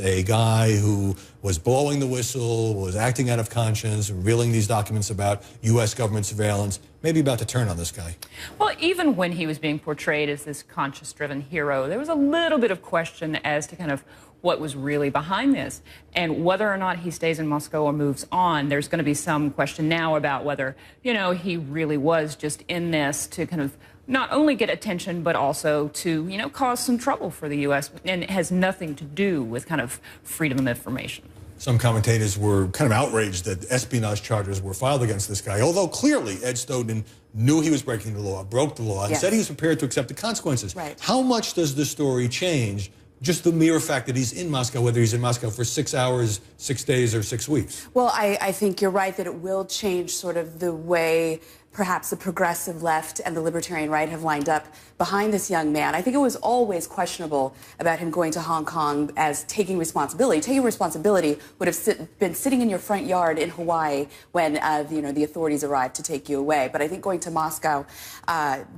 a guy who was blowing the whistle, was acting out of conscience, revealing these documents about U.S. government surveillance, maybe about to turn on this guy. Well, even when he was being portrayed as this conscience-driven hero, there was a little bit of question as to kind of what was really behind this. And whether or not he stays in Moscow or moves on, there's going to be some question now about whether, he really was just in this to kind of not only get attention, but also to, cause some trouble for the U.S. And it has nothing to do with kind of freedom of information. Some commentators were kind of outraged that espionage charges were filed against this guy, although clearly Ed Snowden knew he was breaking the law, broke the law, and said he was prepared to accept the consequences. Right. How much does this story change just the mere fact that he's in Moscow, whether he's in Moscow for 6 hours, 6 days, or 6 weeks? Well, I think you're right that it will change sort of the way perhaps the progressive left and the libertarian right have lined up behind this young man. I think it was always questionable about him going to Hong Kong as taking responsibility. Taking responsibility would have been sitting in your front yard in Hawaii when the authorities arrived to take you away. But I think going to Moscow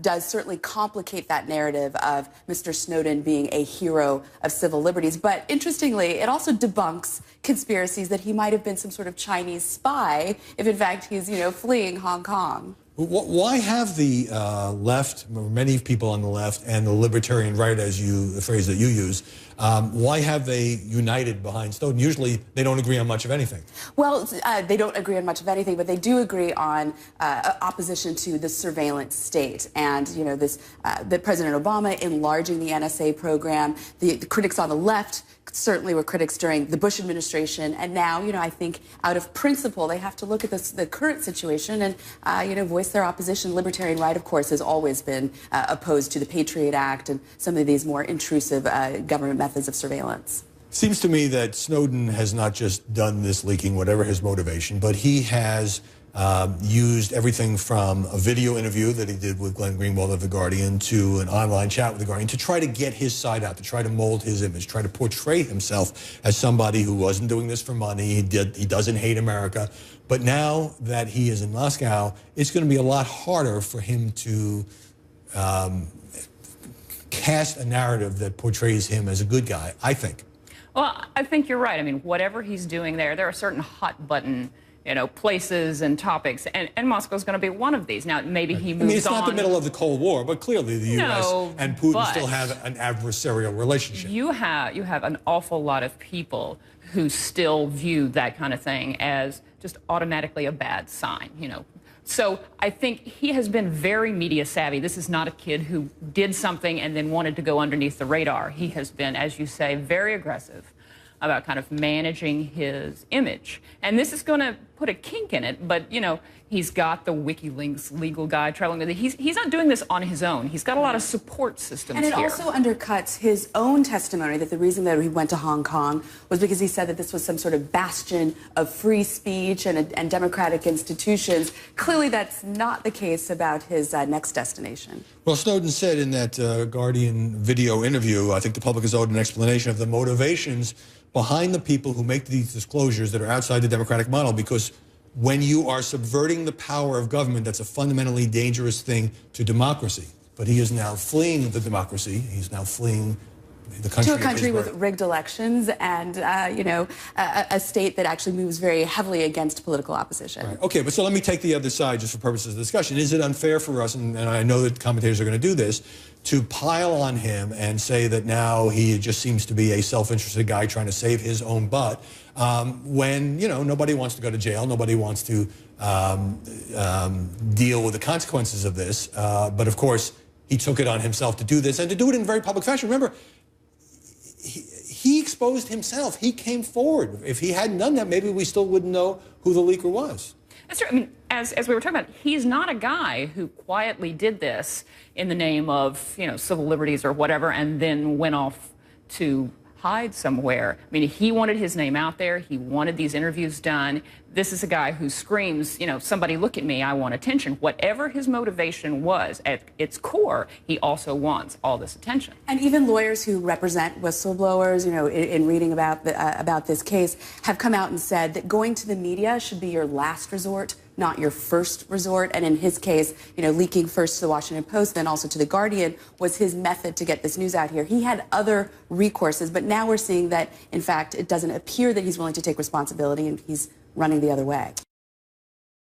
does certainly complicate that narrative of Mr. Snowden being a hero of civil liberties. But interestingly, it also debunks conspiracies that he might have been some sort of Chinese spy if in fact he's fleeing Hong Kong. Why have the left, many people on the left, and the libertarian right, as the phrase that you use, why have they united behind Snowden? Usually they don't agree on much of anything. Well, they don't agree on much of anything, but they do agree on opposition to the surveillance state and, the President Obama enlarging the NSA program. The critics on the left certainly were critics during the Bush administration, and now, I think out of principle, they have to look at the current situation and, voice their opposition. Libertarian right, of course, has always been opposed to the Patriot Act and some of these more intrusive government methods of surveillance. Seems to me that Snowden has not just done this leaking, whatever his motivation, but he has used everything from a video interview that he did with Glenn Greenwald of The Guardian to an online chat with The Guardian to try to get his side out, to try to mold his image, try to portray himself as somebody who wasn't doing this for money, he doesn't hate America. But now that he is in Moscow, it's going to be a lot harder for him to cast a narrative that portrays him as a good guy, I think. Well, I think you're right. I mean, whatever he's doing there are certain hot button places and topics, and Moscow's going to be one of these. Now, maybe he moves on. It's not the middle of the Cold War, but clearly the U.S. and Putin still have an adversarial relationship. You have an awful lot of people who still view that kind of thing as just automatically a bad sign, So I think he has been very media savvy. This is not a kid who did something and then wanted to go underneath the radar. He has been, as you say, very aggressive about kind of managing his image. And this is going to put a kink in it, but, he's got the WikiLeaks legal guy traveling with it. He's not doing this on his own. He's got a lot of support systems here. And it also undercuts his own testimony that the reason that he went to Hong Kong was because he said that this was some sort of bastion of free speech and democratic institutions. Clearly, that's not the case about his next destination. Well, Snowden said in that Guardian video interview, I think the public is owed an explanation of the motivations behind the people who make these disclosures that are outside the democratic model, because when you are subverting the power of government, that's a fundamentally dangerous thing to democracy. But he is now fleeing the democracy. He's now fleeing the country. To a country with rigged elections and, a state that actually moves very heavily against political opposition. Right. Okay, but so let me take the other side just for purposes of discussion. Is it unfair for us, and I know that commentators are going to do this, to pile on him and say that now he just seems to be a self-interested guy trying to save his own butt, when, nobody wants to go to jail, nobody wants to deal with the consequences of this, but of course he took it on himself to do this and to do it in very public fashion. Remember, he exposed himself. He came forward. If he hadn't done that, maybe we still wouldn't know who the leaker was. That's true. I mean, as we were talking about, he's not a guy who quietly did this in the name of, civil liberties or whatever, and then went off to hide somewhere. I mean, he wanted his name out there. He wanted these interviews done. This is a guy who screams, somebody look at me, I want attention. Whatever his motivation was, at its core, he also wants all this attention. And even lawyers who represent whistleblowers, in reading about this case, have come out and said that going to the media should be your last resort not your first resort. And in his case, you know, leaking first to the Washington Post, then also to the Guardian was his method to get this news out here. He had other recourses, but now we're seeing that, in fact, it doesn't appear that he's willing to take responsibility and he's running the other way.